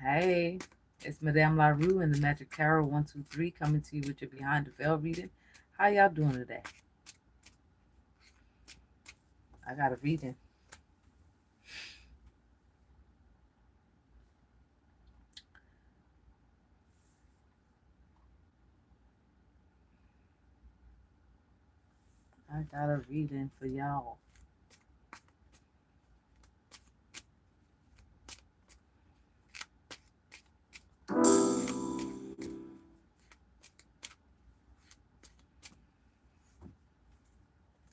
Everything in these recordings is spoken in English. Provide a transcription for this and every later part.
Hey, it's Madame LaRue and the Magic Tarot 123 coming to you with your Behind the Veil reading. How y'all doing today? I got a reading. I got a reading for y'all.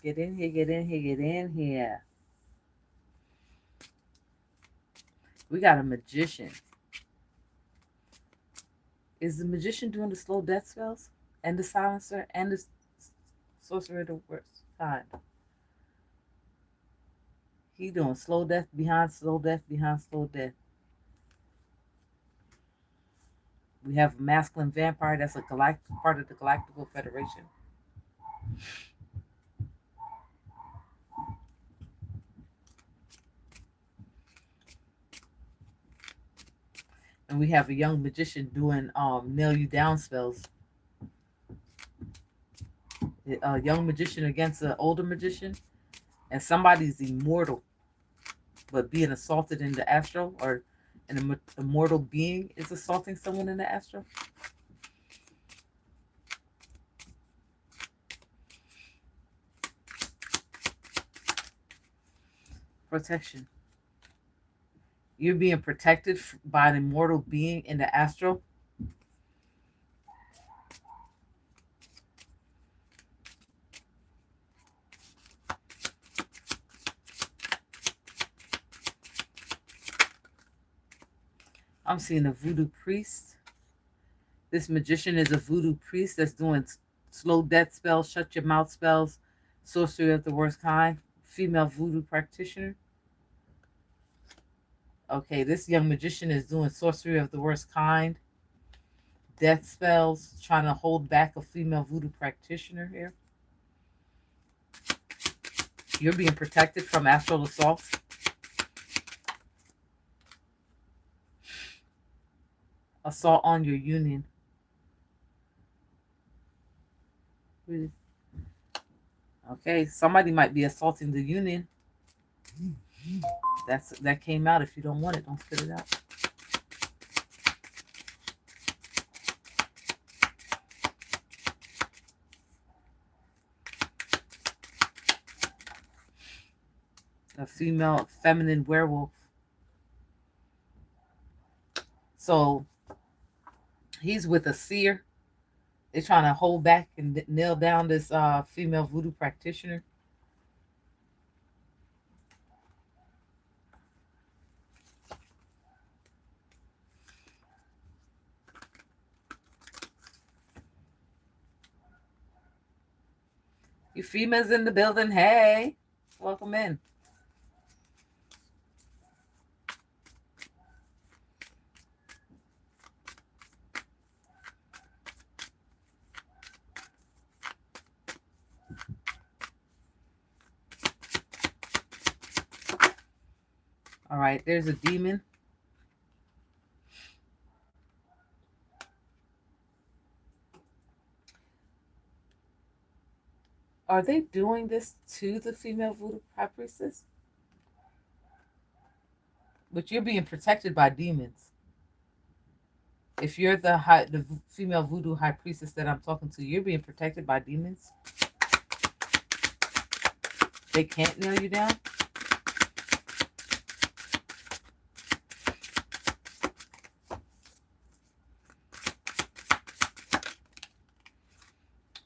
Get in here, get in here, get in here. We got a magician. Is the magician doing the slow death spells? And the silencer and the sorcerer of the worst kind? He doing slow death behind slow death behind slow death. We have a masculine vampire that's a galactic part of the Galactical Federation. And we have a young magician doing nail you down spells. A young magician against an older magician, and somebody's immortal, but being assaulted in the astral, or an immortal being is assaulting someone in the astral. Protection. You're being protected by an immortal being in the astral. I'm seeing a voodoo priest. This magician is a voodoo priest that's doing slow death spells, shut your mouth spells, sorcery of the worst kind. Female voodoo practitioner. Okay, this young magician is doing sorcery of the worst kind, death spells, trying to hold back a female voodoo practitioner here. You're being protected from astral assaults. Assault on your union. Okay, somebody might be assaulting the union. That came out. If you don't want it, don't spit it out. A female, feminine werewolf. So he's with a seer. They're trying to hold back and nail down this female voodoo practitioner. You females in the building, hey, welcome in. All right, there's a demon. Are they doing this to the female voodoo high priestess? But you're being protected by demons. If you're the female voodoo high priestess that I'm talking to, you're being protected by demons. They can't nail you down.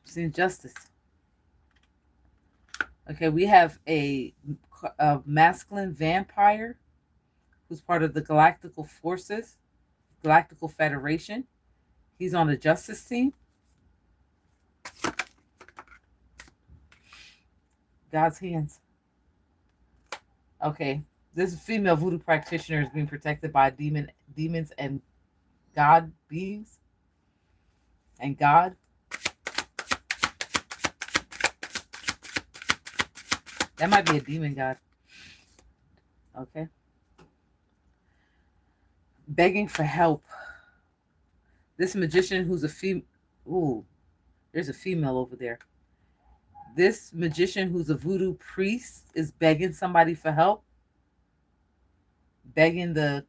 Seeing justice. Okay, we have a masculine vampire who's part of the Galactical Forces, Galactical Federation. He's on the justice team. God's hands. Okay, this female voodoo practitioner is being protected by demons and God beings and God. That might be a demon god. Okay. begging for help. This magician who's a female. Ooh, there's a female over there. This magician who's a voodoo priest is begging somebody for help, begging the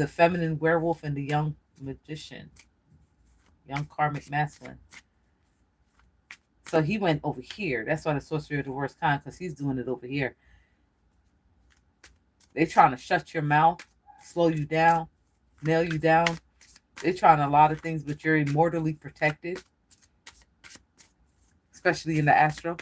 feminine werewolf and the young magician, young karmic masculine. So he went over here. That's why the sorcery of the worst kind, because he's doing it over here. They trying to shut your mouth, slow you down, nail you down. They trying a lot of things, but you're immortally protected, especially in the astral.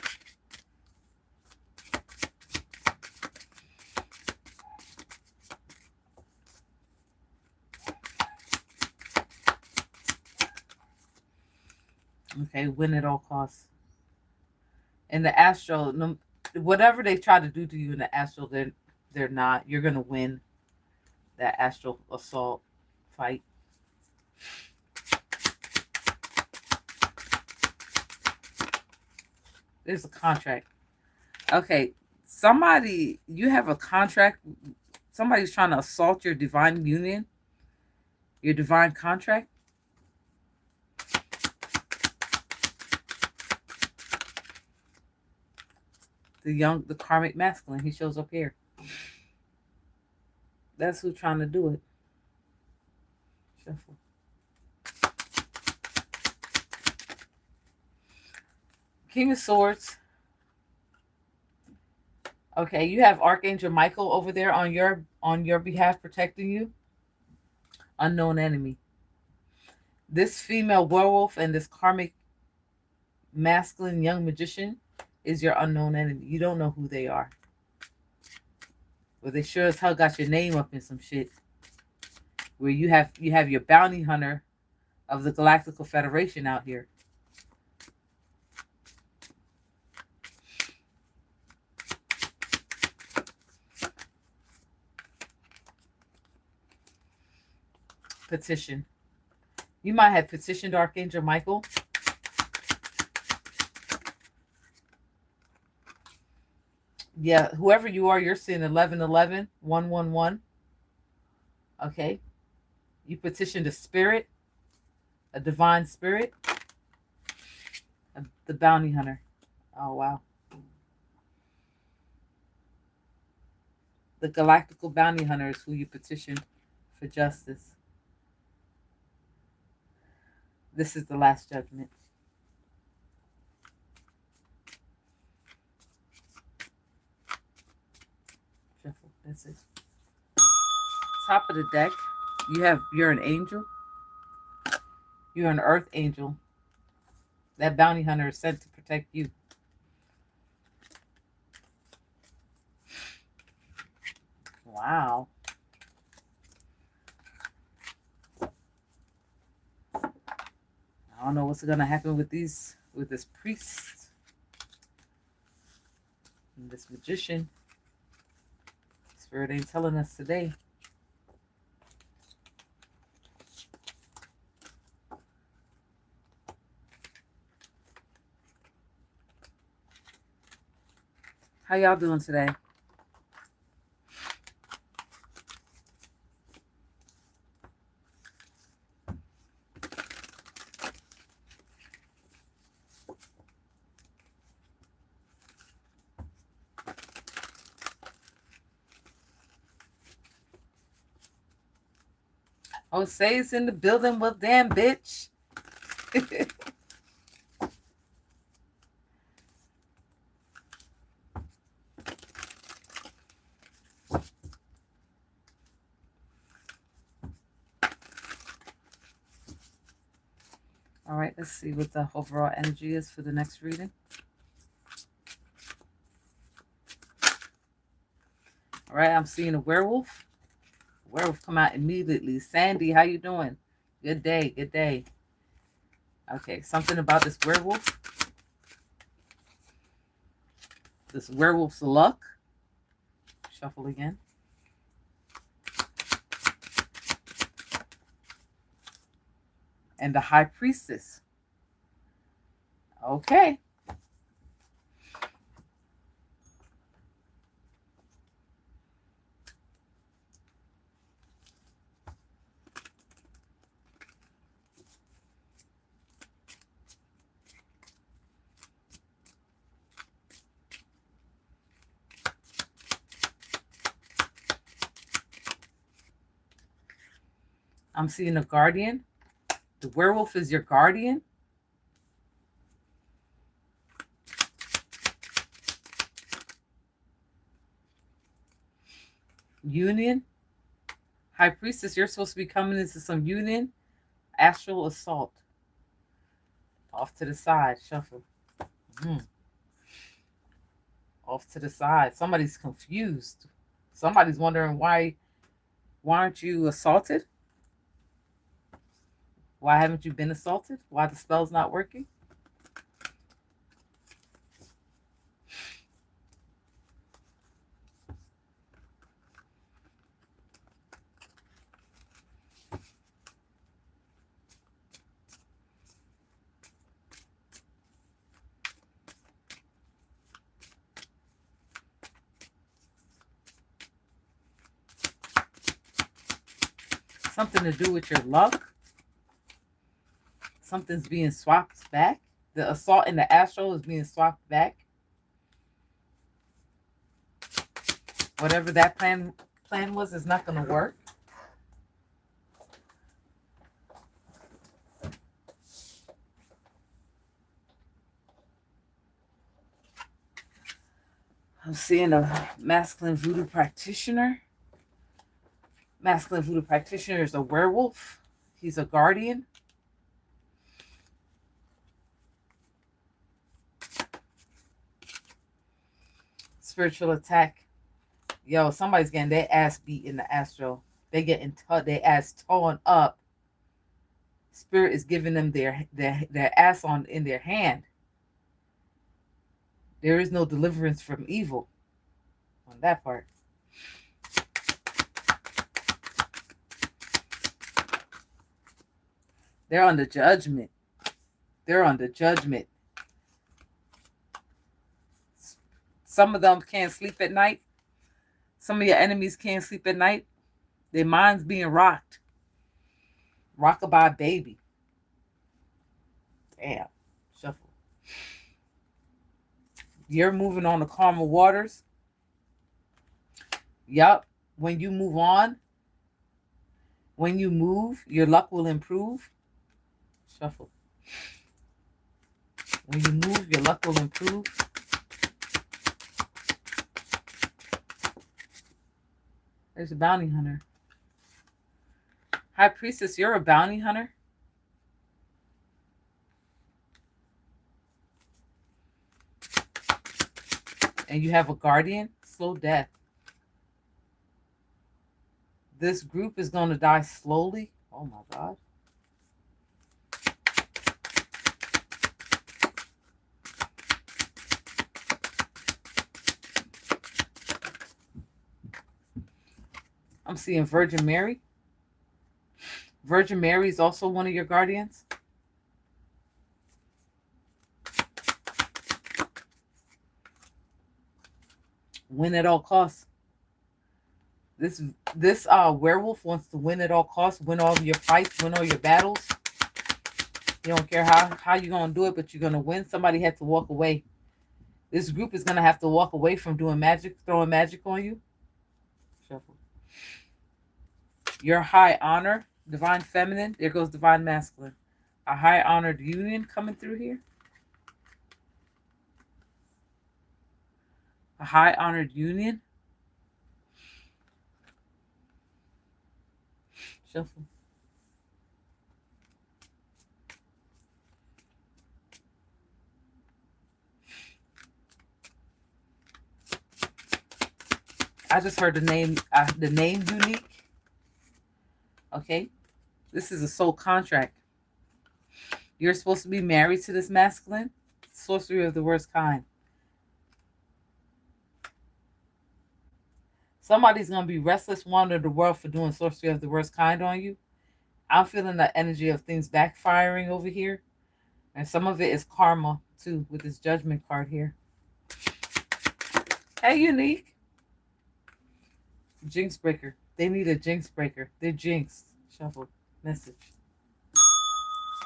Okay, win at all costs. In the astral, no, whatever they try to do to you in the astral, they're not. You're gonna win that astral assault fight. There's a contract. Okay, somebody, you have a contract. Somebody's trying to assault your divine union, your divine contract. The karmic masculine, he shows up here. That's who's trying to do it. Shuffle. King of Swords. Okay, you have Archangel Michael over there on your behalf protecting you. Unknown enemy. This female werewolf and this karmic masculine young magician is your unknown enemy. You don't know who they are. But they sure as hell got your name up in some shit. Where you have your bounty hunter of the Galactical Federation out here. Petition. You might have petitioned Archangel Michael. Yeah, whoever you are, you're seeing 1111, 111. Okay. You petitioned a spirit, a divine spirit, the bounty hunter. Oh, wow. The galactical bounty hunter is who you petitioned for justice. This is the last judgment. Shuffle. That's it. Top of the deck, you're an angel. You're an earth angel. That bounty hunter is sent to protect you. Wow. I don't know what's gonna happen with this priest and this magician. Spirit ain't telling us today. How y'all doing today? Oh, Say's in the building. Well, damn, bitch. All right, let's see what the overall energy is for the next reading. All right, I'm seeing a werewolf. Werewolf come out immediately. Sandy, how you doing? Good day, good day. Okay, something about this werewolf. This werewolf's luck. Shuffle again. And the high priestess. Okay. I'm seeing a guardian. The werewolf is your guardian. Union. High priestess, you're supposed to be coming into some union. Astral assault. Off to the side. Shuffle. Off to the side. Somebody's confused. Somebody's wondering why aren't you assaulted? Why haven't you been assaulted? Why the spell's not working? Something to do with your luck. Something's being swapped back. The assault in the astral is being swapped back. Whatever that plan was is not going to work. I'm seeing a masculine voodoo practitioner. Masculine voodoo practitioner is a werewolf. He's a guardian. Spiritual attack. Yo, somebody's getting their ass beat in the astral. They getting their ass torn up. Spirit is giving them their ass on in their hand. There is no deliverance from evil on that part. They're under judgment. They're under judgment. Some of them can't sleep at night. Some of your enemies can't sleep at night. Their mind's being rocked. Rockabye baby. Damn. Shuffle. You're moving on the calmer waters. Yup. When you move on, when you move, your luck will improve. Shuffle. When you move, your luck will improve. There's a bounty hunter. High priestess, you're a bounty hunter. And you have a guardian. Slow death. This group is going to die slowly. Oh my God. I'm seeing Virgin Mary. Virgin Mary is also one of your guardians. Win at all costs. This werewolf wants to win at all costs, win all your fights, win all your battles. You don't care how you're going to do it, but you're going to win. Somebody had to walk away. This group is going to have to walk away from doing magic, throwing magic on you. Shuffle. Your high honor, divine feminine. There goes divine masculine. A high honored union coming through here. A high honored union. Shuffle. I just heard the name unique. Okay. This is a soul contract. You're supposed to be married to this masculine. Sorcery of the worst kind. Somebody's going to be restless, wander the world for doing sorcery of the worst kind on you. I'm feeling the energy of things backfiring over here. And some of it is karma, too, with this judgment card here. Hey, unique. Jinx breaker. They need a jinx breaker. They're jinxed. Shuffle. Message.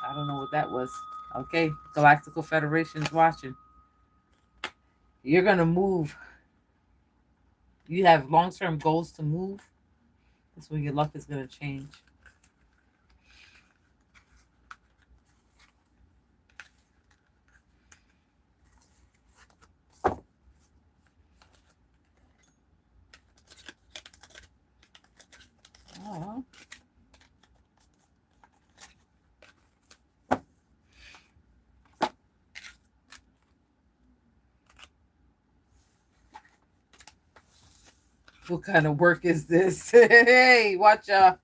I don't know what that was. Okay. Galactical Federation is watching. You're going to move. You have long-term goals to move. That's when your luck is going to change. Oh. What kind of work is this? Hey, watch out.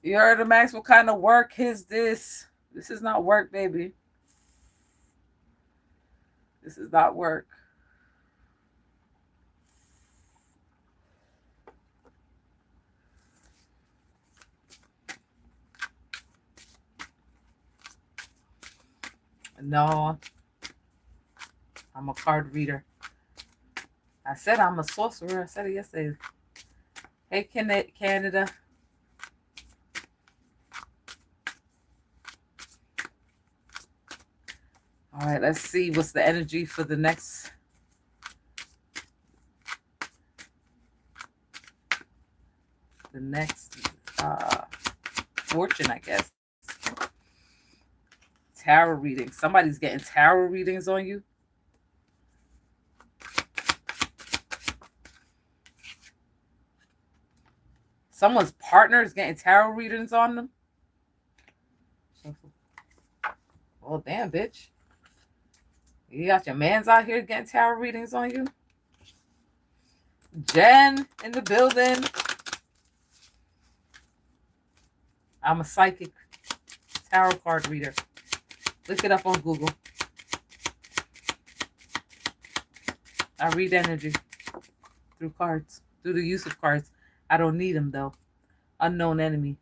You heard him ask what kind of work is this? This is not work, baby. This is not work. No, I'm a card reader. I said I'm a sorcerer. I said it yesterday. Hey, Canada. All right, let's see what's the energy for the next. The next fortune, I guess. Tarot reading. Somebody's getting tarot readings on you. Someone's partner is getting tarot readings on them. Well, damn, bitch. You got your mans out here getting tarot readings on you. Jen in the building. I'm a psychic tarot card reader. Look it up on Google. I read energy through cards, through the use of cards. I don't need them, though. Unknown enemy.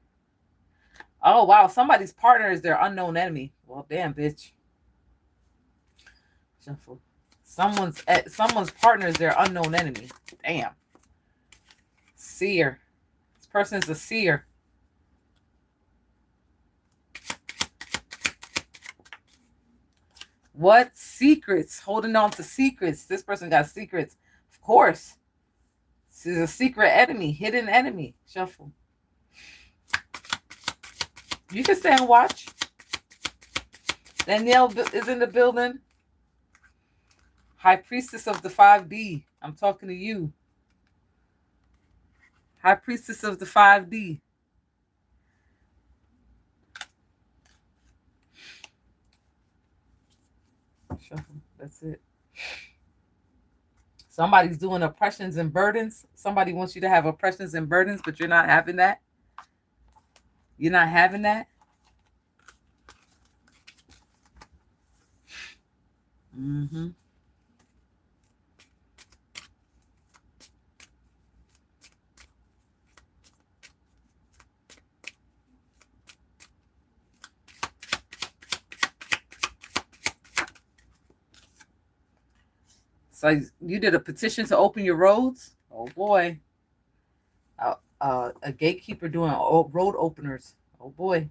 Oh, wow. Somebody's partner is their unknown enemy. Well, damn, bitch. Someone's partner is their unknown enemy. Damn. Seer. This person is a seer. What secrets? Holding on to secrets. This person got secrets. Of course. This is a secret enemy, hidden enemy. Shuffle. You can stay and watch. Danielle is in the building. High Priestess of the 5D. I'm talking to you. High Priestess of the 5D. Shuffle. That's it. Somebody's doing oppressions and burdens. Somebody wants you to have oppressions and burdens, but you're not having that. You're not having that. Mm-hmm. So you did a petition to open your roads? Oh, boy. A gatekeeper doing road openers. Oh, boy.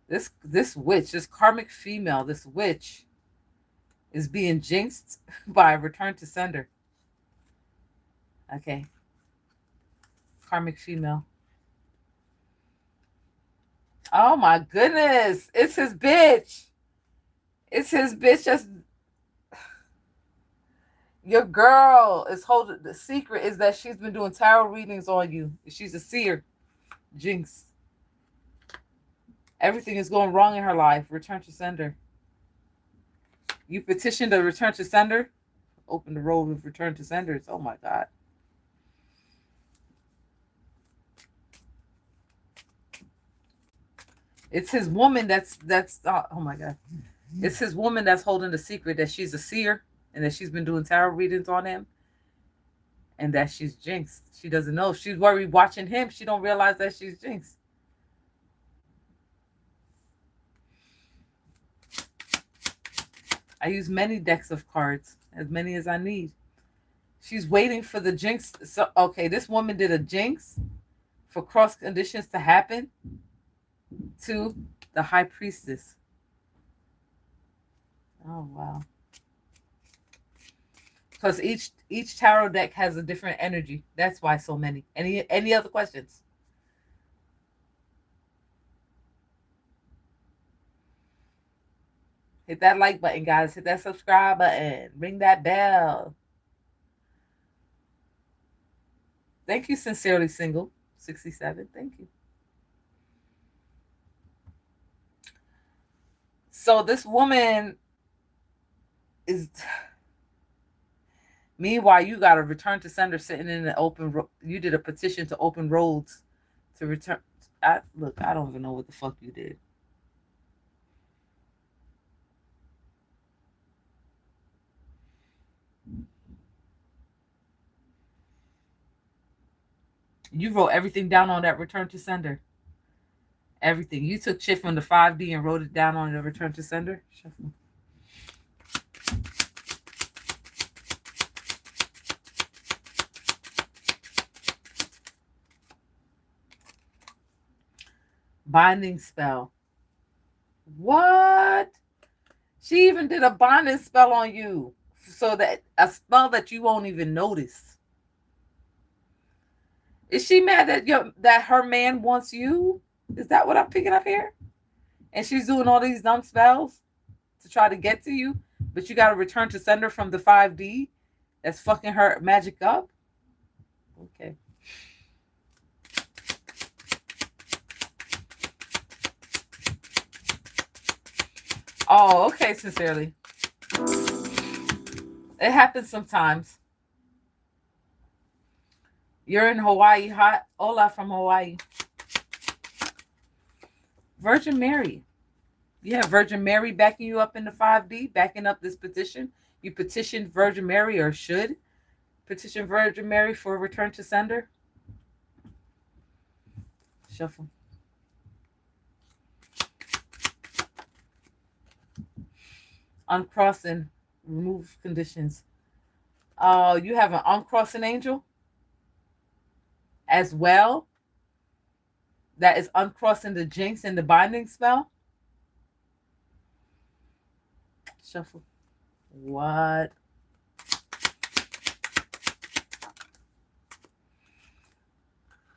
This witch, this karmic female, this witch is being jinxed by a return to sender. Okay. Karmic female. Oh my goodness. It's his bitch. It's his bitch. Just your girl is holding the secret is that she's been doing tarot readings on you. She's a seer. Jinx. Everything is going wrong in her life. Return to sender. You petitioned a return to sender. Open the road with return to senders. Oh my God. It's his woman that's oh my God. It's his woman that's holding the secret that she's a seer and that she's been doing tarot readings on him and that she's jinxed. She doesn't know. If she's worried watching him, she don't realize that she's jinxed. I use many decks of cards, as many as I need. She's waiting for the jinx. So, okay, this woman did a jinx for cross conditions to happen to the High Priestess. Oh wow. Because each tarot deck has a different energy. That's why so many. Any other questions? Hit that like button, guys. Hit that subscribe button. Ring that bell. Thank you, Sincerely Single 67. Thank you. So this woman is. Meanwhile, you got a return to sender sitting in the open. You did a petition to open roads to return. Look, I don't even know what the fuck you did. You wrote everything down on that return to sender. Everything. You took shit from the 5D and wrote it down on the return to sender. Shuffle. Binding spell. What? She even did a binding spell on you. So that a spell that you won't even notice. Is she mad that her man wants you? Is that what I'm picking up here? And she's doing all these dumb spells to try to get to you, but you got to return to sender from the 5D that's fucking her magic up? Okay. Oh, okay, Sincerely. It happens sometimes. You're in Hawaii. Hot. Hola from Hawaii. Virgin Mary. You have Virgin Mary backing you up in the 5D, backing up this petition. You petitioned Virgin Mary, or should petition Virgin Mary for a return to sender. Shuffle. Uncross and remove conditions. You have an uncrossing angel as well. That is uncrossing the jinx and the binding spell. Shuffle. What?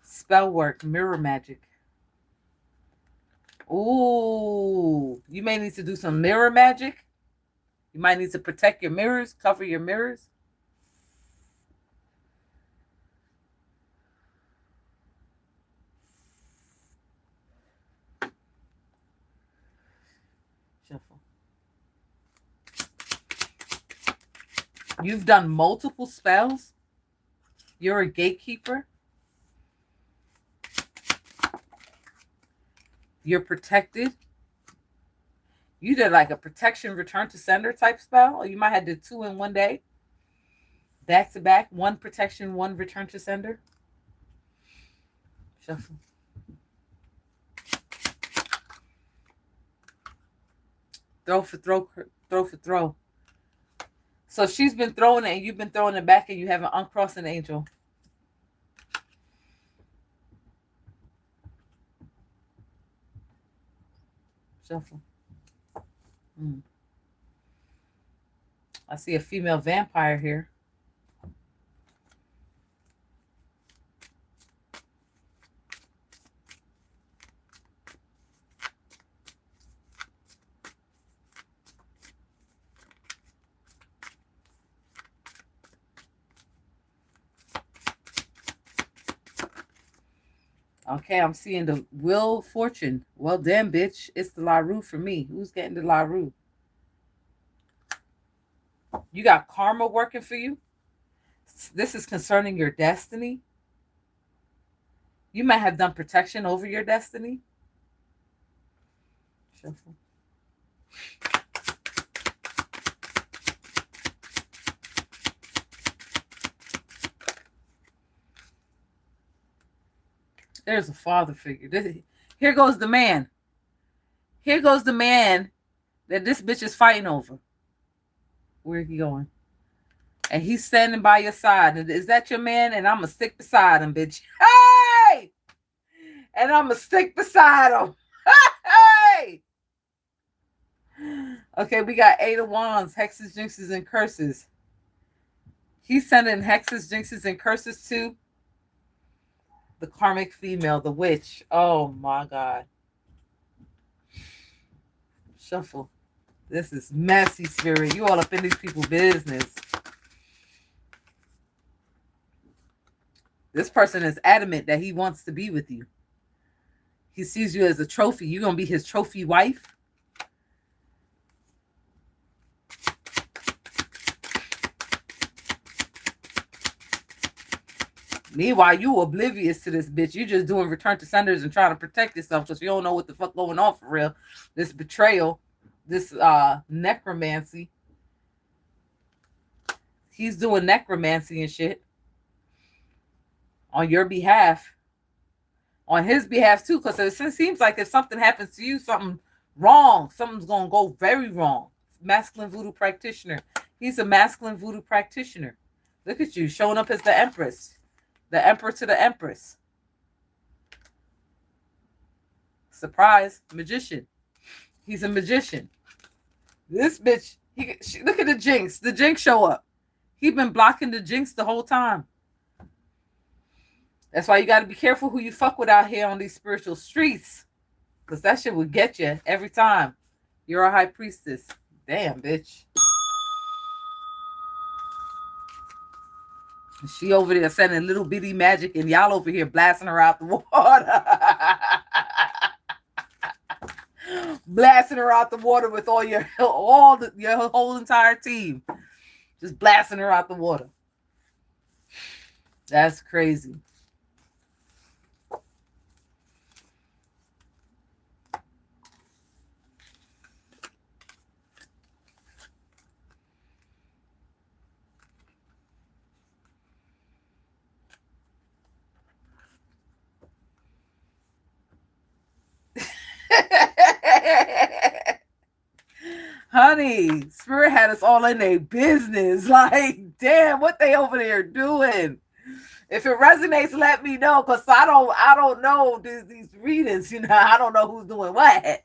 Spell work, mirror magic. Ooh, you may need to do some mirror magic. You might need to protect your mirrors, cover your mirrors. Shuffle. You've done multiple spells. You're a gatekeeper. You're protected. You did like a protection return to sender type spell, or you might have did 2 in one day. Back to back, 1 protection, 1 return to sender. Shuffle. Throw for throw, throw for throw. So she's been throwing it and you've been throwing it back, and you have an uncrossing angel. Shuffle. I see a female vampire here. Okay, I'm seeing the Wheel of Fortune. Well, damn, bitch. It's the LaRue for me. Who's getting the LaRue? You got karma working for you. This is concerning your destiny. You might have done protection over your destiny. Shuffle. There's a father figure. Here goes the man. Here goes the man that this bitch is fighting over. Where are you going? And he's standing by your side. Is that your man? And I'm going to stick beside him, bitch. Hey! and I'm going to stick beside him. Hey! Okay, we got 8 of Wands, hexes, jinxes, and curses. He's sending hexes, jinxes, and curses to the karmic female, the witch. Oh my God. Shuffle. This is messy, spirit. You all up in these people's business. This person is adamant that he wants to be with you. He sees you as a trophy. You're going to be his trophy wife. Meanwhile, you oblivious to this bitch. You just doing return to senders and trying to protect yourself because you don't know what the fuck going on for real. This betrayal, this necromancy. He's doing necromancy and shit on your behalf. On his behalf too, because it seems like if something happens to you, something wrong, something's going to go very wrong. Masculine voodoo practitioner. He's a masculine voodoo practitioner. Look at you, showing up as the empress. The emperor to the empress. Surprise, magician. He's a magician. This bitch, look at the jinx. The jinx show up. He been blocking the jinx the whole time. That's why you got to be careful who you fuck with out here on these spiritual streets. Because that shit will get you every time. You're a high priestess. Damn, bitch. She over there sending little bitty magic and y'all over here blasting her out the water. Blasting her out the water with your whole entire team. Just blasting her out the water. That's crazy. Honey, Spirit had us all in their business. Like, damn, what they over there doing? If it resonates, let me know, because I don't know these readings. You know, I don't know who's doing what.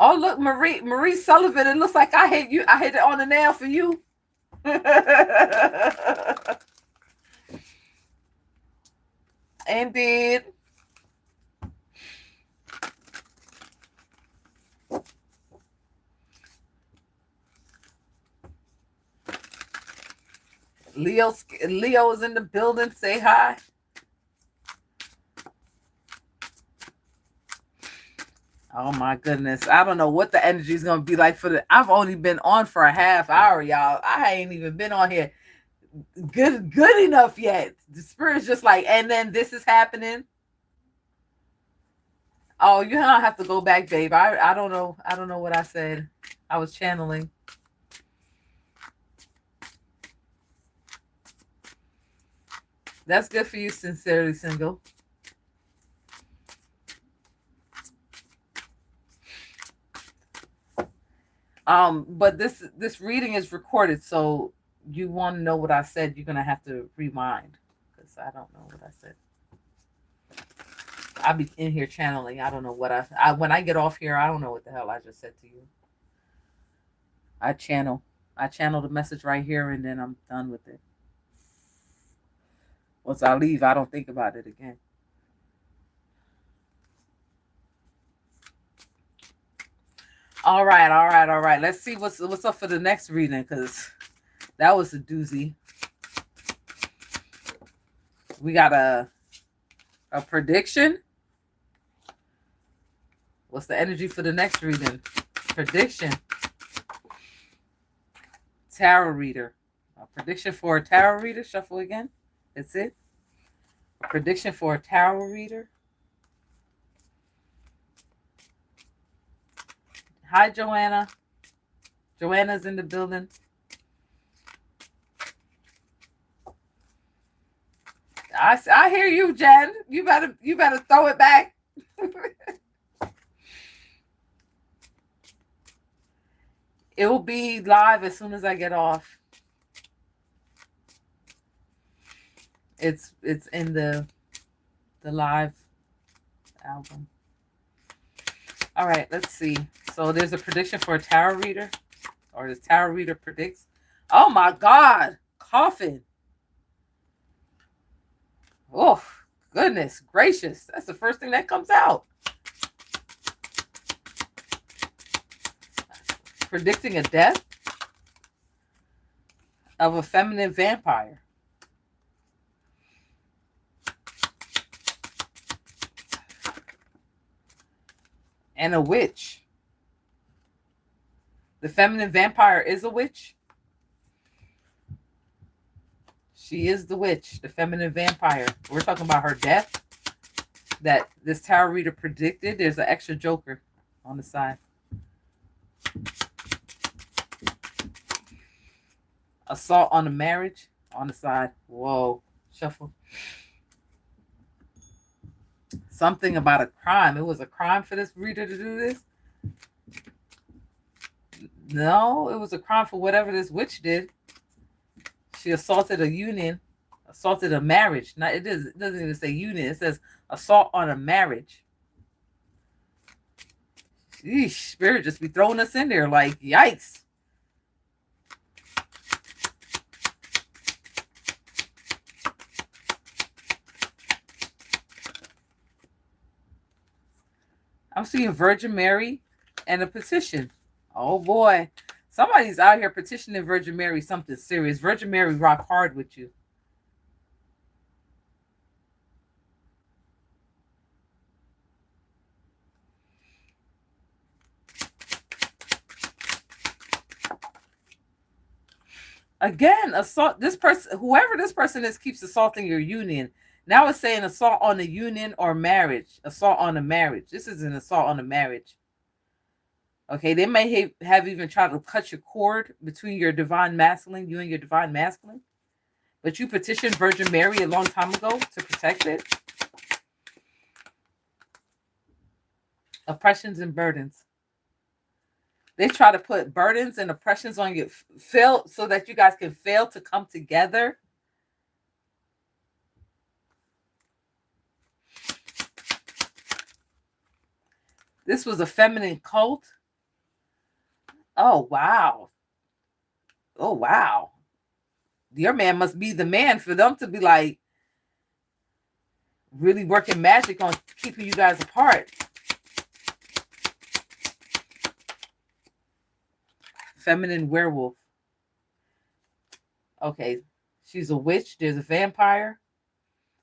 Oh, look, Marie Sullivan. It looks like I hit you. I hit it on the nail for you. Indeed. Leo is in the building. Say hi. Oh my goodness. I don't know what the energy is going to be like I've only been on for a half hour, y'all. I ain't even been on here good enough yet. The Spirit's just like, and then this is happening. Oh, you don't have to go back, babe. I don't know. I don't know what I said. I was channeling. That's good for you, sincerely single. But this reading is recorded, so you want to know what I said, you're gonna have to rewind, because I don't know what I said. I'll be in here channeling. I don't know what I when I get off here, I don't know what the hell I just said to you. I channel the message right here, and then I'm done with it. Once I leave, I don't think about it again. All right. Let's see what's up for the next reading, because that was a doozy. We got a prediction. What's the energy for the next reading? Prediction. Tarot reader. A prediction for a tarot reader. Shuffle again. That's it. A prediction for a tarot reader. Hi, Joanna. Joanna's in the building. I hear you, Jen. You better throw it back. It will be live as soon as I get off. It's in the live album. All right, let's see. So there's a prediction for a tarot reader, or the tarot reader predicts. Oh my God, coffin. Oh, goodness gracious. That's the first thing that comes out. Predicting a death of a feminine vampire. And a witch. The feminine vampire is a witch. She is the witch, the feminine vampire. We're talking about her death that this tarot reader predicted. There's an extra joker on the side. Assault on a marriage on the side. Whoa. Shuffle. Something about a crime. It was a crime for this reader to do this? No, it was a crime for whatever this witch did. She assaulted a union, assaulted a marriage. Not, it doesn't even say union. It says assault on a marriage. Sheesh, Spirit just be throwing us in there like, yikes. I'm seeing Virgin Mary and a petition. Oh boy. Somebody's out here petitioning Virgin Mary something serious. Virgin Mary rock hard with you. Again, assault. This person, whoever this person is, keeps assaulting your union. Now it's saying assault on a union or marriage. Assault on a marriage. This is an assault on a marriage. Okay, they may have even tried to cut your cord between your divine masculine, you and your divine masculine. But you petitioned Virgin Mary a long time ago to protect it. Oppressions and burdens. They try to put burdens and oppressions on you, fail so that you guys can fail to come together. This was a feminine cult. Oh, wow. Oh, wow. Your man must be the man for them to be like really working magic on keeping you guys apart. Feminine werewolf. Okay, she's a witch. There's a vampire.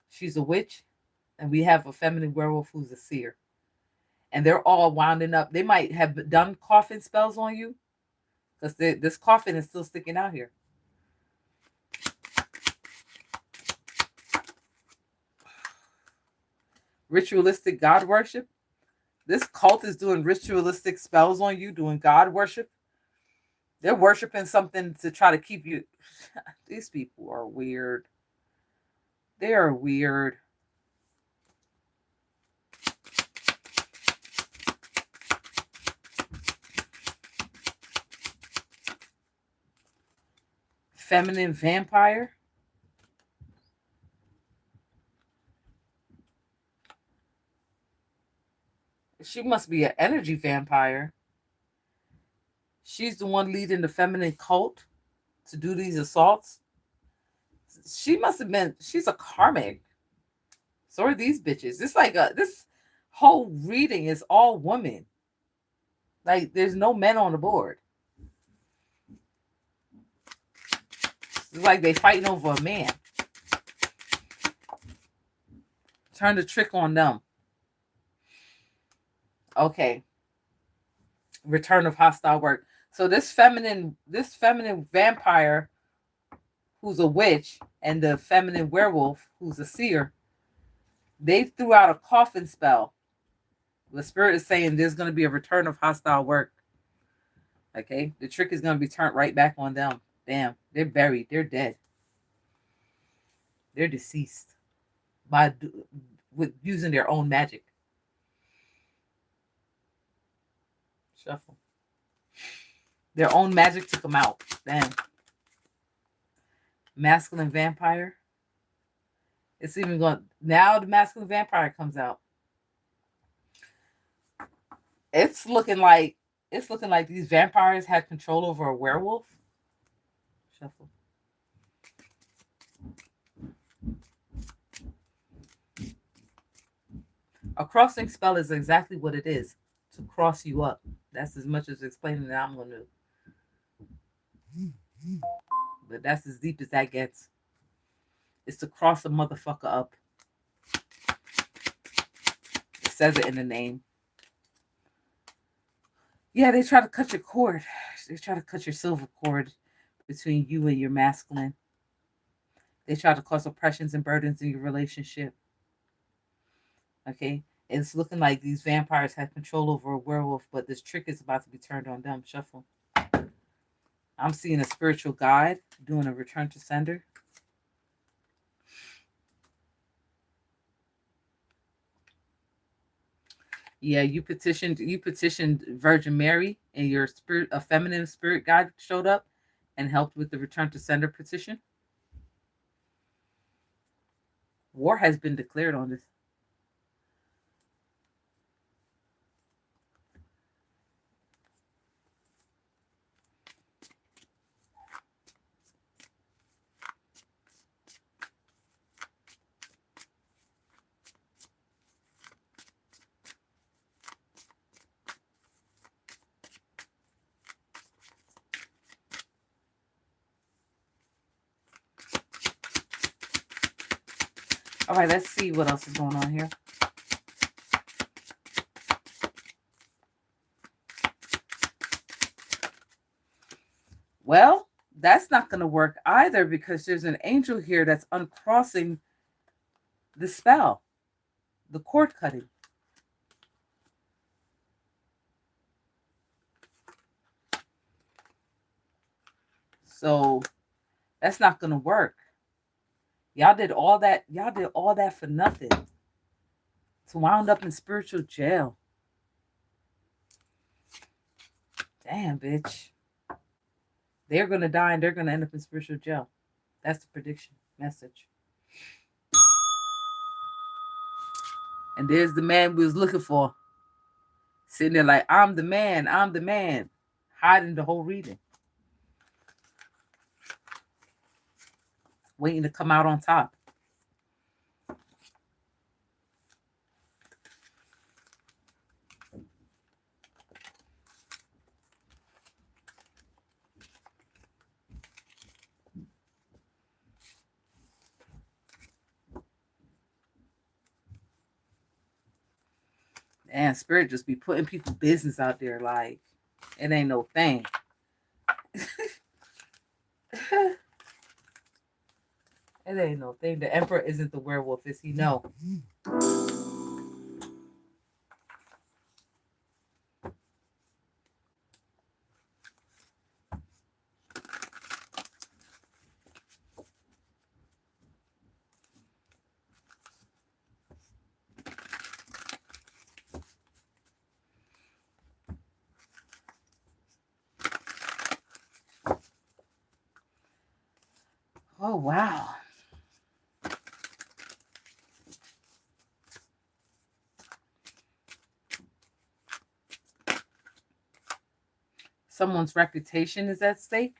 She's a witch. And we have a feminine werewolf who's a seer. And they're all winding up. They might have done coffin spells on you. Because this coffin is still sticking out here. Ritualistic God worship. This cult is doing ritualistic spells on you, doing God worship. They're worshiping something to try to keep you. These people are weird. They are weird. Feminine vampire. She must be an energy vampire. She's the one leading the feminine cult to do these assaults. She must have been, she's a karmic. So are these bitches. It's like this whole reading is all women. Like there's no men on the board. It's like they fighting over a man. Turn the trick on them. Okay. Return of hostile work. So this feminine vampire who's a witch and the feminine werewolf who's a seer, they threw out a coffin spell. The spirit is saying there's going to be a return of hostile work. Okay? The trick is going to be turned right back on them. Damn. They're buried. They're dead. They're deceased with using their own magic. Shuffle. Their own magic took them out. Damn. Masculine vampire. It's even going now. The masculine vampire comes out. It's looking like these vampires had control over a werewolf. Shuffle. A crossing spell is exactly what it is, to cross you up. That's as much as explaining that I'm going to do. But that's as deep as that gets. It's to cross a motherfucker up. It says it in the name. Yeah, they try to cut your cord. They try to cut your silver cord between you and your masculine. They try to cause oppressions and burdens in your relationship. Okay? It's looking like these vampires have control over a werewolf, but this trick is about to be turned on them. Shuffle. I'm seeing a spiritual guide doing a return to sender. Yeah, you petitioned Virgin Mary, and your spirit, a feminine spirit guide showed up and helped with the return to sender petition. War has been declared on this. All right, let's see what else is going on here. Well, that's not going to work either, because there's an angel here that's uncrossing the spell, the cord cutting. So that's not going to work. Y'all did all that. Y'all did all that for nothing. To wound up in spiritual jail. Damn, bitch. They're going to die and they're going to end up in spiritual jail. That's the prediction message. And there's the man we was looking for. Sitting there like, I'm the man. I'm the man. Hiding the whole reading. Waiting to come out on top. And spirit just be putting people business out there like it ain't no thing. It ain't no thing. The emperor isn't the werewolf, is he? No. Oh, wow. Someone's reputation is at stake.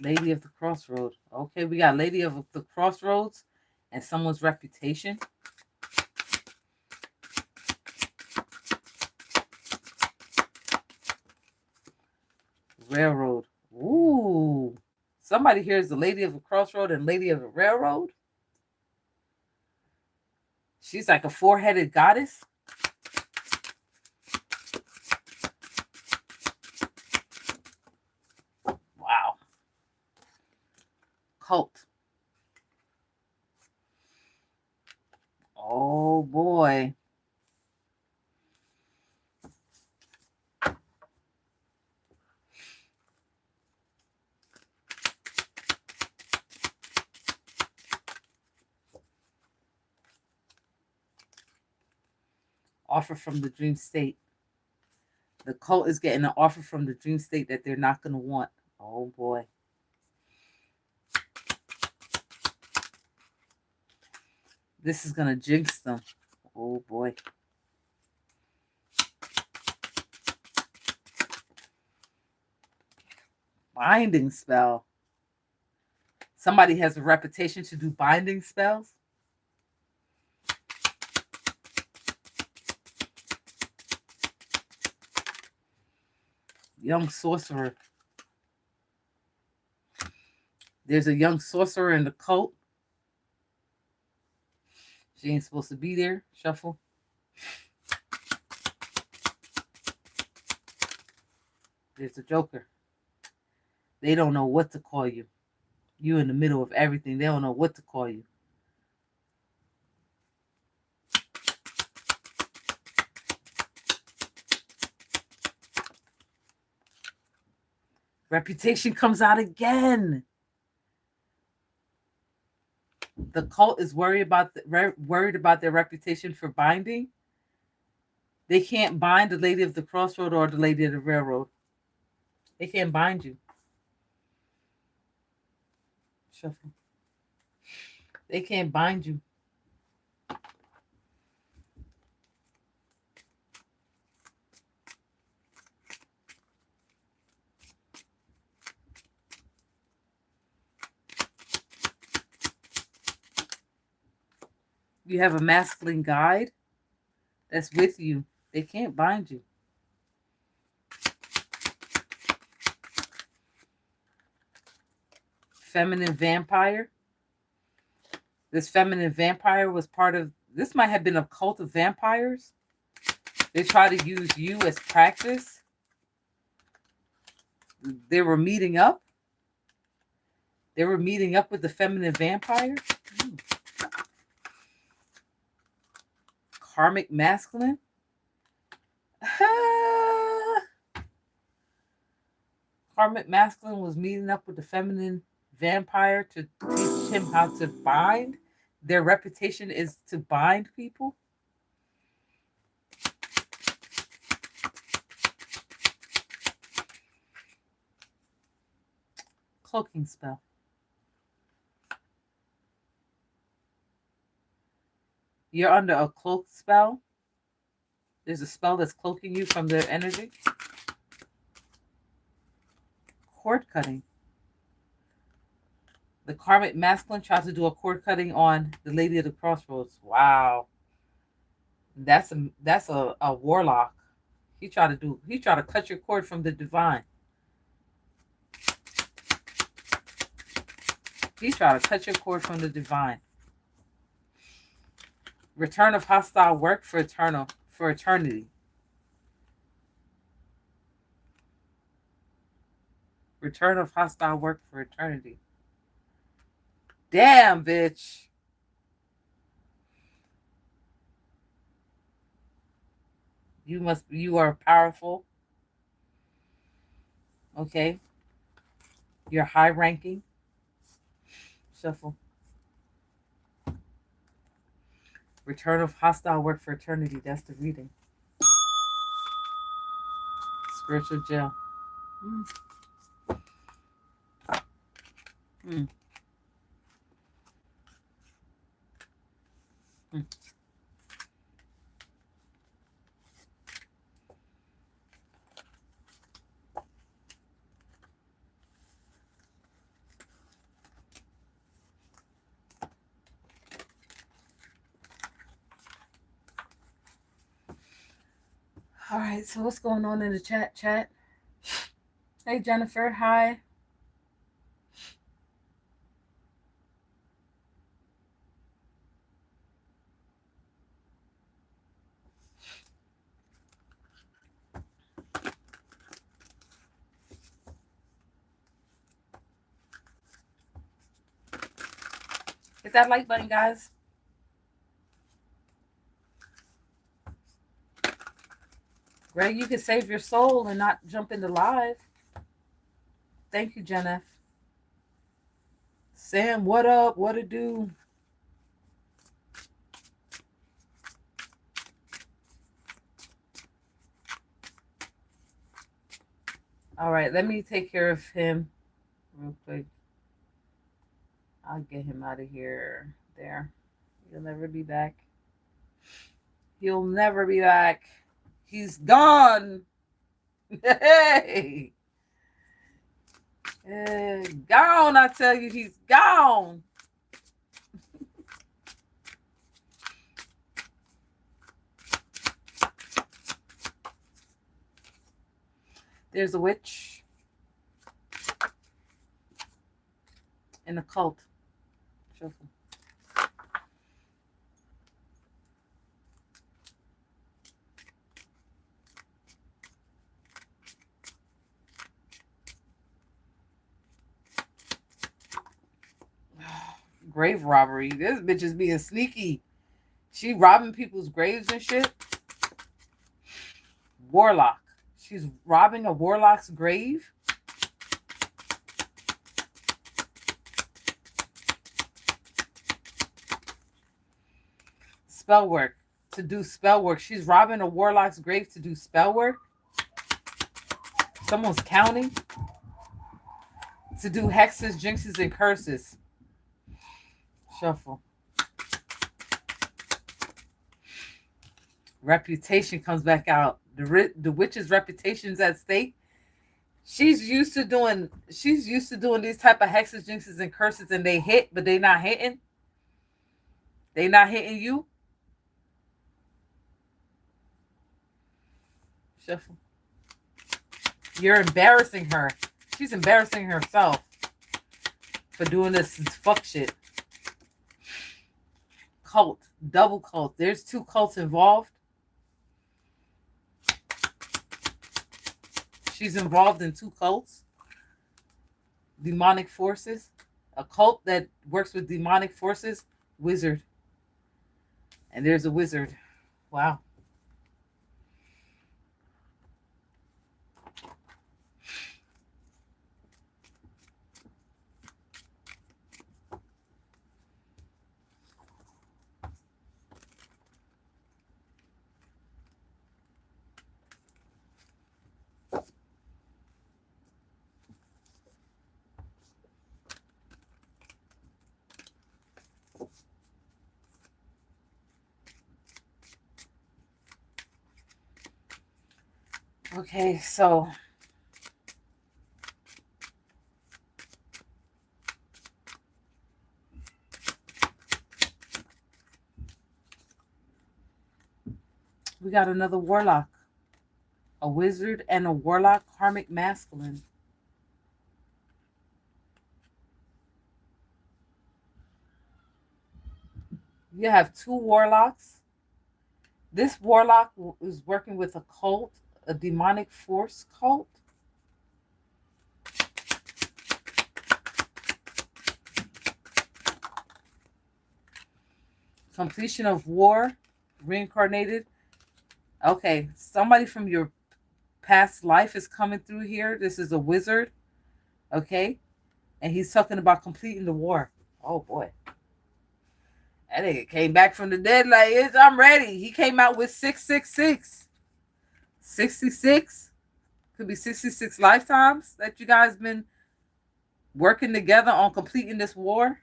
Lady of the Crossroads. Okay, we got Lady of the Crossroads and someone's reputation. Railroad. Ooh. Somebody here is the Lady of the Crossroad and Lady of the Railroad. She's like a four-headed goddess. Wow. Cult. Oh boy. Offer from the dream state. The cult is getting an offer from the dream state that they're not going to want. Oh boy. This is going to jinx them. Oh boy. Binding spell. Somebody has a reputation to do binding spells. Young sorcerer. There's a young sorcerer in the cult. She ain't supposed to be there. Shuffle. There's the Joker. They don't know what to call you. You in the middle of everything. They don't know what to call you. Reputation comes out again. The cult is worried about their reputation for binding. They can't bind the Lady of the Crossroad or the Lady of the Railroad. They can't bind you. Shuffle. They can't bind you. You have a masculine guide that's with you. They can't bind you. Feminine vampire. This feminine vampire was part of, this might have been a cult of vampires. They try to use you as practice. They were meeting up. They were meeting up with the feminine vampire. Karmic masculine. Karmic masculine was meeting up with the feminine vampire to teach him how to bind. Their reputation is to bind people. Cloaking spell. You're under a cloak spell. There's a spell that's cloaking you from their energy. Cord cutting. The karmic masculine tries to do a cord cutting on the Lady of the Crossroads. Wow. That's a warlock. He tried to cut your cord from the divine. He tried to cut your cord from the divine. Return of hostile work for eternity. Return of hostile work for eternity. Damn, bitch. You are powerful. Okay. You're high ranking. Shuffle. Return of hostile work for eternity. That's the reading. Spiritual jail. All right, so what's going on in the chat? Hey, Jennifer, hi. Hit that like button, guys. Greg, you can save your soul and not jump into live. Thank you, Jen F. Sam, what up? What to do? All right, let me take care of him real quick. I'll get him out of here. There. He'll never be back. He'll never be back. He's gone. Hey. Gone, I tell you, he's gone. There's a witch and a cult. Shuffle. Grave robbery. This bitch is being sneaky. She robbing people's graves and shit. Warlock. She's robbing a warlock's grave. Spell work. To do spell work. She's robbing a warlock's grave to do spell work. Someone's counting. To do hexes, jinxes, and curses. Shuffle. Reputation comes back out. The witch's reputation's at stake. She's used to doing these type of hexes, jinxes, and curses, and they hit, but they not hitting. They not hitting you. Shuffle. You're embarrassing her. She's embarrassing herself for doing this fuck shit. Cult. Double cult. There's 2 cults involved. She's involved in 2 cults. Demonic forces. A cult that works with demonic forces. Wizard. And there's a wizard. Wow. Okay, so we got another warlock. A wizard and a warlock, karmic masculine. You have 2 warlocks. This warlock is working with a cult, a demonic force cult. Completion of war, reincarnated. Okay, somebody from your past life is coming through here. This is a wizard. Okay, and he's talking about completing the war. Oh boy. That nigga came back from the dead like, I'm ready. He came out with 666. 66. Could be 66 lifetimes that you guys been working together on completing this war.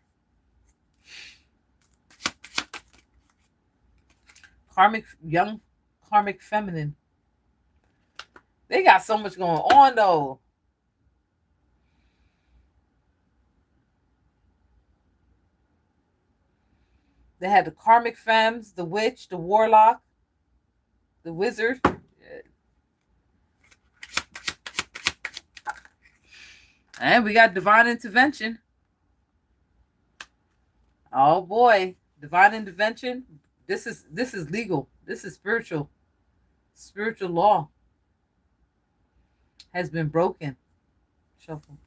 Young karmic feminine. They got so much going on though. They had the karmic femmes, the witch, the warlock, the wizard. And we got divine intervention. Oh boy, divine intervention. This is legal. This is spiritual. Spiritual law has been broken. Shuffle.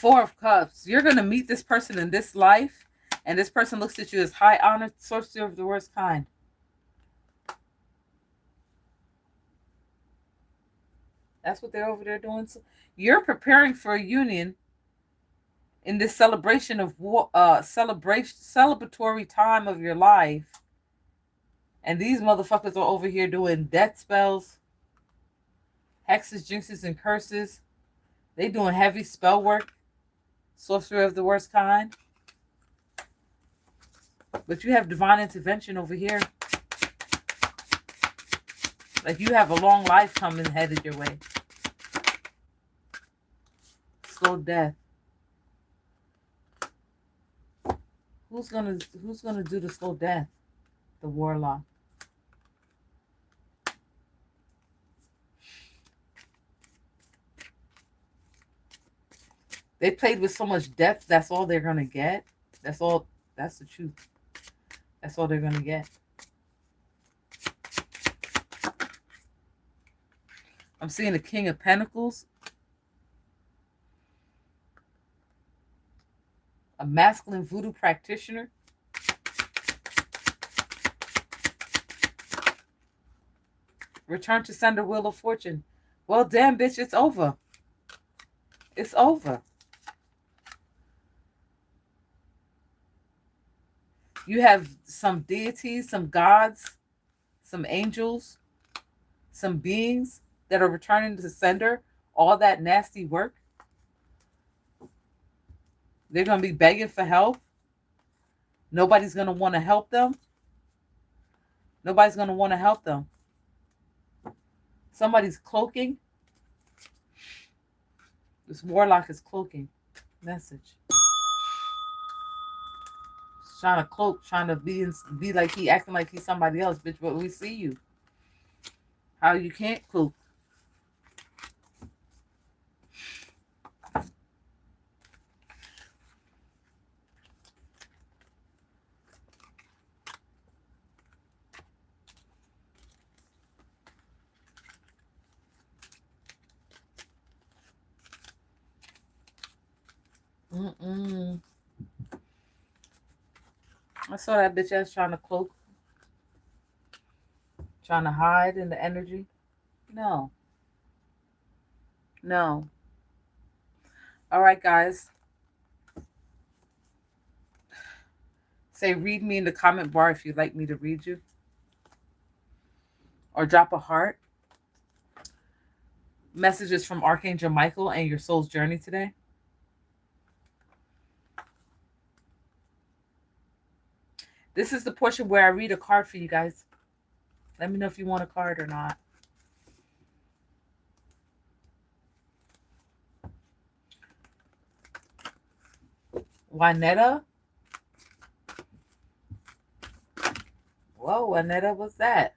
Four of Cups. You're going to meet this person in this life, and this person looks at you as high honor, sorcerer of the worst kind. That's what they're over there doing. You're preparing for a union in this celebration of celebratory time of your life. And these motherfuckers are over here doing death spells, hexes, jinxes, and curses. They doing heavy spell work, sorcerer of the worst kind. But you have divine intervention over here. Like you have a long life coming headed your way. Slow death. Who's gonna do the slow death? The warlock. They played with so much depth, that's all they're gonna get. That's the truth. That's all they're gonna get. I'm seeing the King of Pentacles. A masculine voodoo practitioner. Return to sender, wheel of fortune. Well, damn, bitch, it's over. It's over. You have some deities, some gods, some angels, some beings that are returning to sender all that nasty work. They're going to be begging for help. Nobody's going to want to help them. Nobody's going to want to help them. Somebody's cloaking. This warlock is cloaking. Message. Trying to cloak, trying to be like he acting like he's somebody else, bitch, but we see you. How you can't cloak. I saw that bitch ass trying to cloak. Trying to hide in the energy. No. No. All right, guys. Say read me in the comment bar if you'd like me to read you. Or drop a heart. Messages from Archangel Michael and your soul's journey today. This is the portion where I read a card for you guys. Let me know if you want a card or not. Juanetta? Whoa, Juanetta, what's that?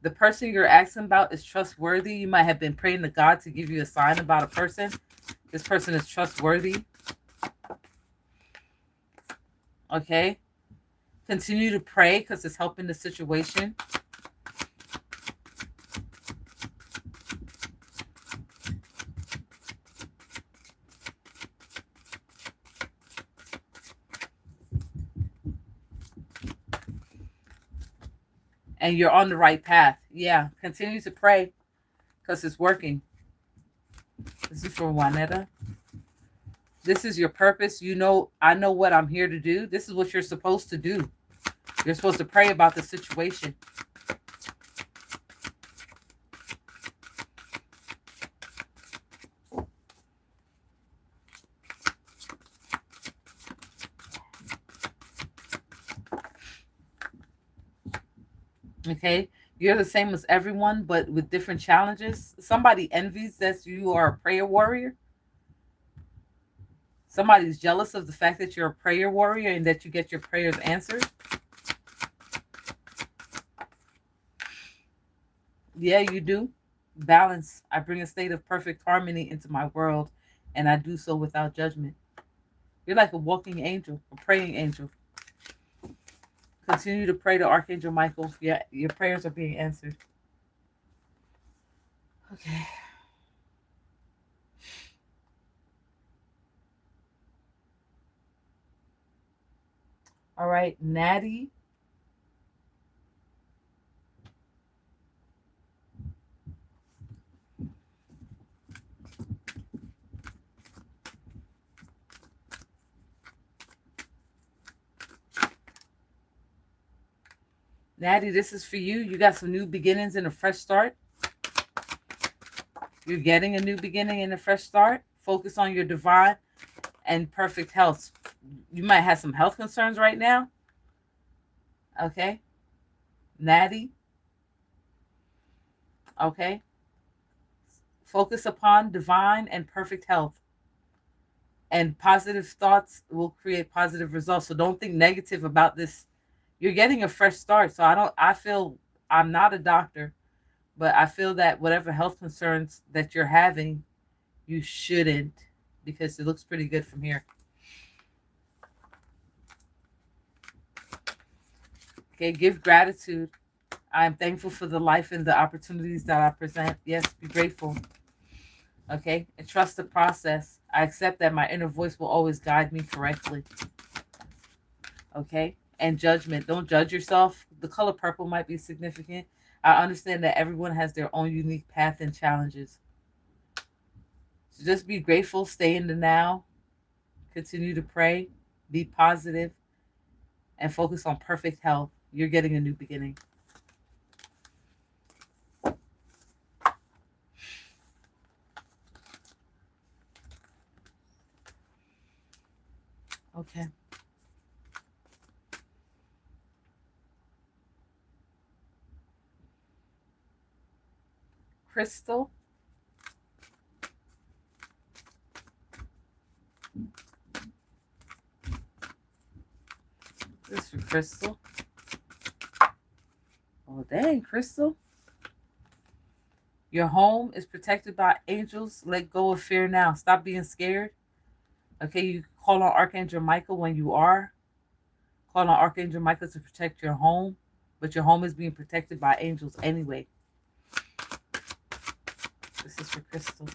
The person you're asking about is trustworthy. You might have been praying to God to give you a sign about a person. This person is trustworthy. Okay? Continue to pray because it's helping the situation. And you're on the right path. Yeah, continue to pray because it's working. This is for Juanetta. This is your purpose. You know, I know what I'm here to do. This is what you're supposed to do. You're supposed to pray about the situation. Okay? You're the same as everyone, but with different challenges. Somebody envies that you are a prayer warrior. Somebody's jealous of the fact that you're a prayer warrior and that you get your prayers answered. Yeah, you do. Balance. I bring a state of perfect harmony into my world, and I do so without judgment. You're like a walking angel, a praying angel. Continue to pray to Archangel Michael. Yeah, your prayers are being answered. Okay. All right, Natty. Natty, this is for you. You got some new beginnings and a fresh start. You're getting a new beginning and a fresh start. Focus on your divine and perfect health. You might have some health concerns right now. Okay. Natty. Okay. Focus upon divine and perfect health. And positive thoughts will create positive results. So don't think negative about this. You're getting a fresh start. So I feel, I'm not a doctor, but I feel that whatever health concerns that you're having, you shouldn't, because it looks pretty good from here. Okay, give gratitude. I am thankful for the life and the opportunities that I present. Yes, be grateful. Okay, and trust the process. I accept that my inner voice will always guide me correctly. Okay, and judgment. Don't judge yourself. The color purple might be significant. I understand that everyone has their own unique path and challenges. So just be grateful, stay in the now, continue to pray, be positive, and focus on perfect health. You're getting a new beginning. Okay. Crystal. This is for Crystal. Oh, dang, Crystal. Your home is protected by angels. Let go of fear now. Stop being scared. Okay, you call on Archangel Michael when you are. Call on Archangel Michael to protect your home, but your home is being protected by angels anyway. This is for Crystal.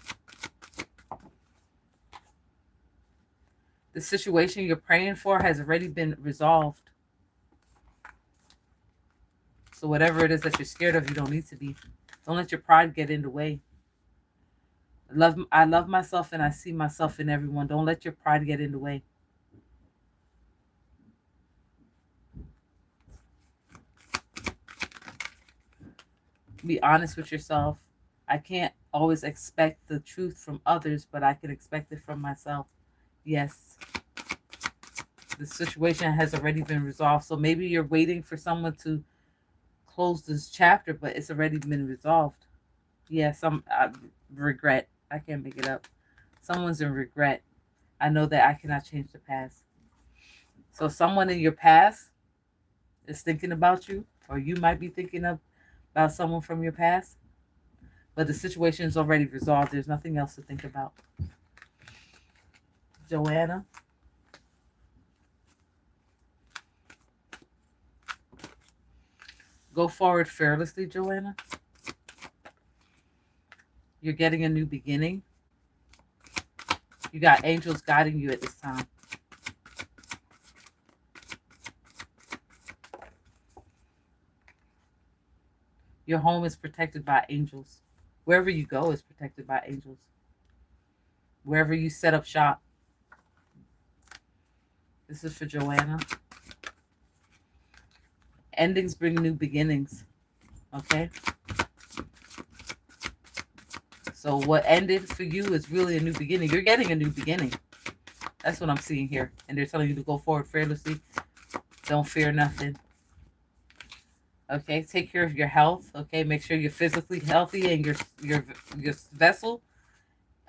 The situation you're praying for has already been resolved. So whatever it is that you're scared of, you don't need to be. Don't let your pride get in the way. I love myself and I see myself in everyone. Don't let your pride get in the way. Be honest with yourself. I can't always expect the truth from others, but I can expect it from myself. Yes. The situation has already been resolved. So maybe you're waiting for someone to close this chapter, but it's already been resolved. Yes, regret. I can't make it up. Someone's in regret. I know that I cannot change the past. So someone in your past is thinking about you, or you might be thinking about someone from your past, but the situation is already resolved. There's nothing else to think about. Joanna. Go forward fearlessly, Joanna. You're getting a new beginning. You got angels guiding you at this time. Your home is protected by angels. Wherever you go is protected by angels. Wherever you set up shop. This is for Joanna. Endings bring new beginnings. Okay? So what ended for you is really a new beginning. You're getting a new beginning. That's what I'm seeing here. And they're telling you to go forward fearlessly. Don't fear nothing. Okay, take care of your health. Okay, make sure you're physically healthy and your vessel.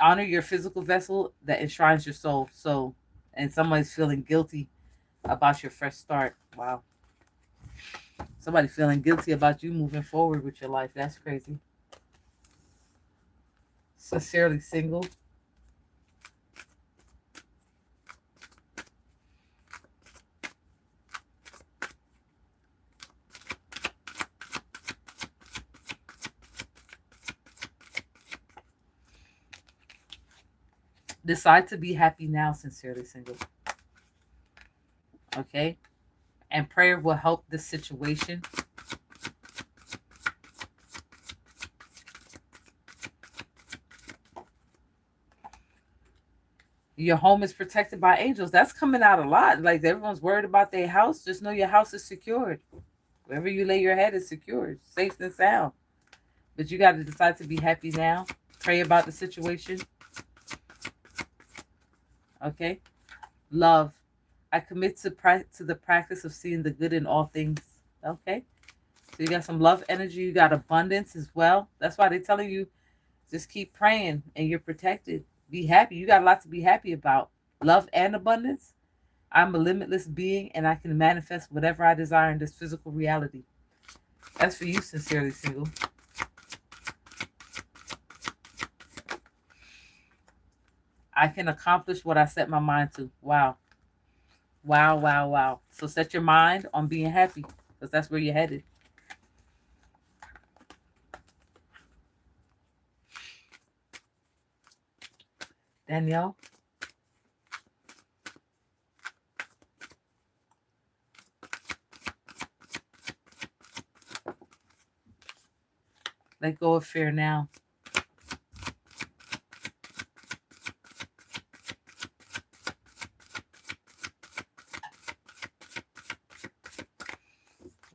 Honor your physical vessel that enshrines your soul. So, and somebody's feeling guilty about your fresh start. Wow. Somebody feeling guilty about you moving forward with your life. That's crazy. Sincerely single. Decide to be happy now, sincerely single. Okay? And prayer will help the situation. Your home is protected by angels. That's coming out a lot. Like everyone's worried about their house. Just know your house is secured. Wherever you lay your head is secured, safe and sound. But you got to decide to be happy now. Pray about the situation. Okay? Love. I commit to the practice of seeing the good in all things. Okay? So you got some love energy. You got abundance as well. That's why they're telling you just keep praying and you're protected. Be happy. You got a lot to be happy about. Love and abundance. I'm a limitless being and I can manifest whatever I desire in this physical reality. That's for you, sincerely single. I can accomplish what I set my mind to. Wow. Wow, wow, wow. So set your mind on being happy because that's where you're headed. Danielle? Let go of fear now.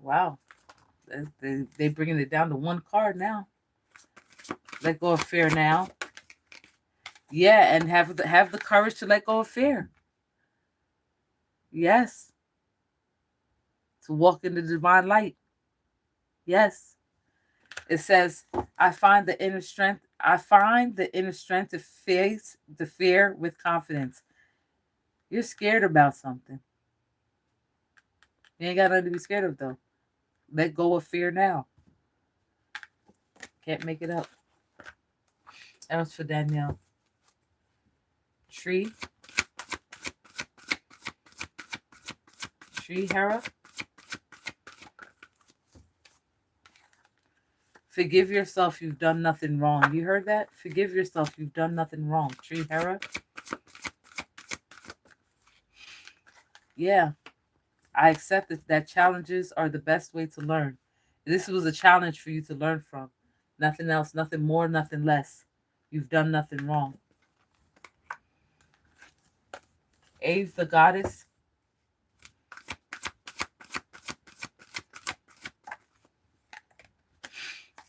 Wow. They bringing it down to one card now. Let go of fear now. Yeah, and have the courage to let go of fear. Yes. To walk in the divine light. Yes. It says, I find the inner strength to face the fear with confidence. You're scared about something. You ain't got nothing to be scared of though. Let go of fear now. Can't make it up. That was for Danielle. Tree Hera. Forgive yourself, you've done nothing wrong. You heard that? Forgive yourself, you've done nothing wrong. Tree Hera. Yeah. I accept that challenges are the best way to learn. This was a challenge for you to learn from. Nothing else, nothing more, nothing less. You've done nothing wrong. Eve, the goddess.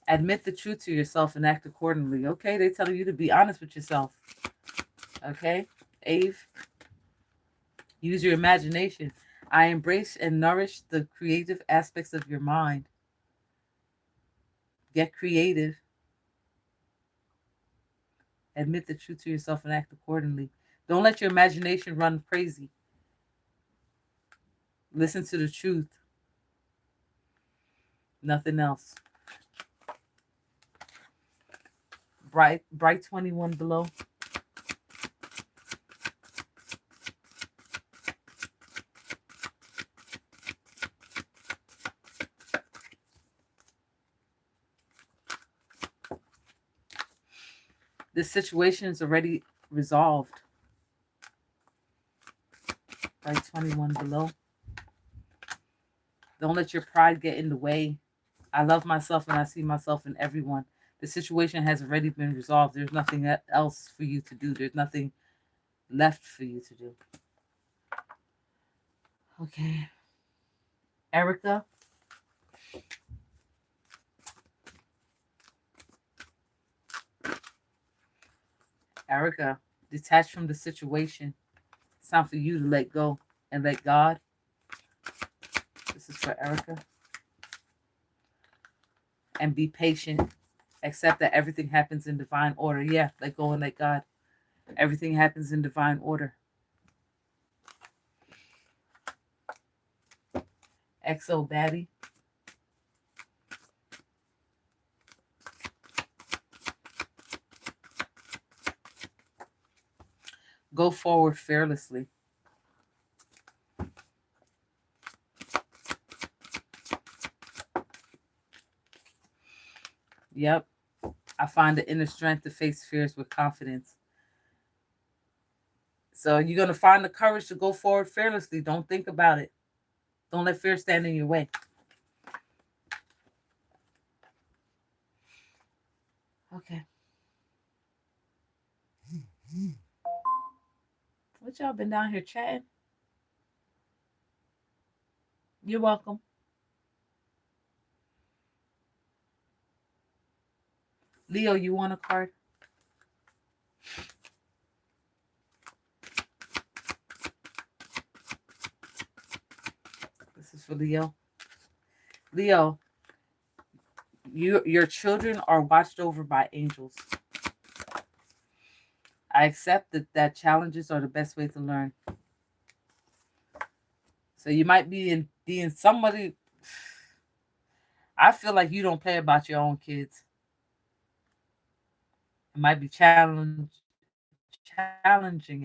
Admit the truth to yourself and act accordingly. Okay, they tell you to be honest with yourself. Okay, Eve. Use your imagination. I embrace and nourish the creative aspects of your mind. Get creative. Admit the truth to yourself and act accordingly. Don't let your imagination run crazy. Listen to the truth. Nothing else. Bright 21 below. This situation is already resolved. Bright 21 below. Don't let your pride get in the way. I love myself and I see myself in everyone. The situation has already been resolved. There's nothing else for you to do. There's nothing left for you to do. Okay. Erica. Erica, detach from the situation. It's time for you to let go and let God. This is for Erica. And be patient. Accept that everything happens in divine order. Yeah, let go and let God. Everything happens in divine order. XO Baddie. Go forward fearlessly. Yep. I find the inner strength to face fears with confidence. So you're going to find the courage to go forward fearlessly. Don't think about it. Don't let fear stand in your way. Okay. What y'all been down here chatting? You're welcome. Leo, you want a card? This is for Leo. Leo, your children are watched over by angels. I accept that challenges are the best way to learn. So you might be in somebody. I feel like you don't play about your own kids. It might be challenging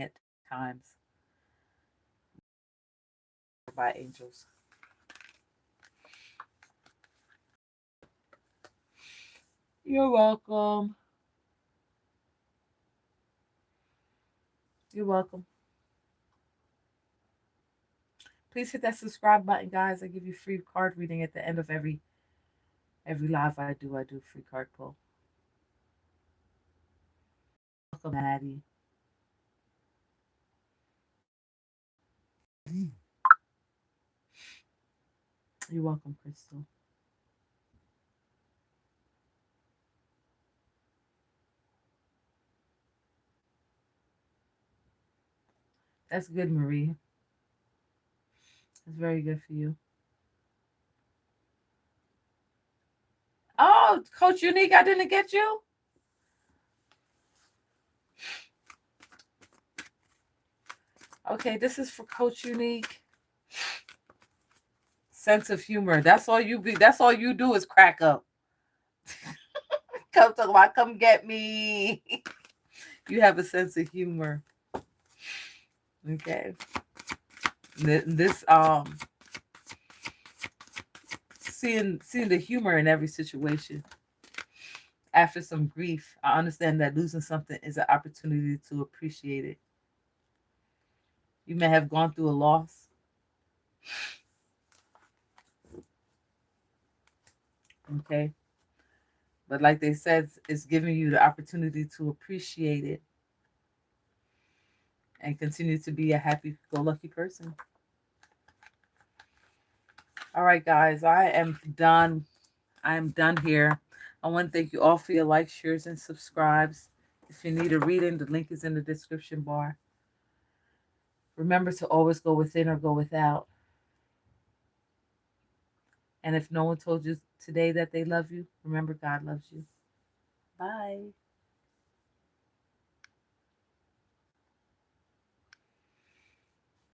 at times by angels. You're welcome. You're welcome. Please hit that subscribe button, guys. I give you free card reading at the end of every live I do. I do free card pull. Welcome, Maddie. You're welcome, Crystal. That's good, Marie. That's very good for you. Oh, Coach Unique, I didn't get you. Okay, this is for Coach Unique. Sense of humor. That's all you be. That's all you do is crack up. Come talk about, come get me. You have a sense of humor. Okay. This seeing the humor in every situation. After some grief, I understand that losing something is an opportunity to appreciate it. You may have gone through a loss. Okay. But like they said, it's giving you the opportunity to appreciate it and continue to be a happy go lucky person. All right, guys, I am done. I am done here. I want to thank you all for your likes, shares, and subscribes. If you need a reading, the link is in the description bar. Remember to always go within or go without. And if no one told you today that they love you, remember God loves you. Bye.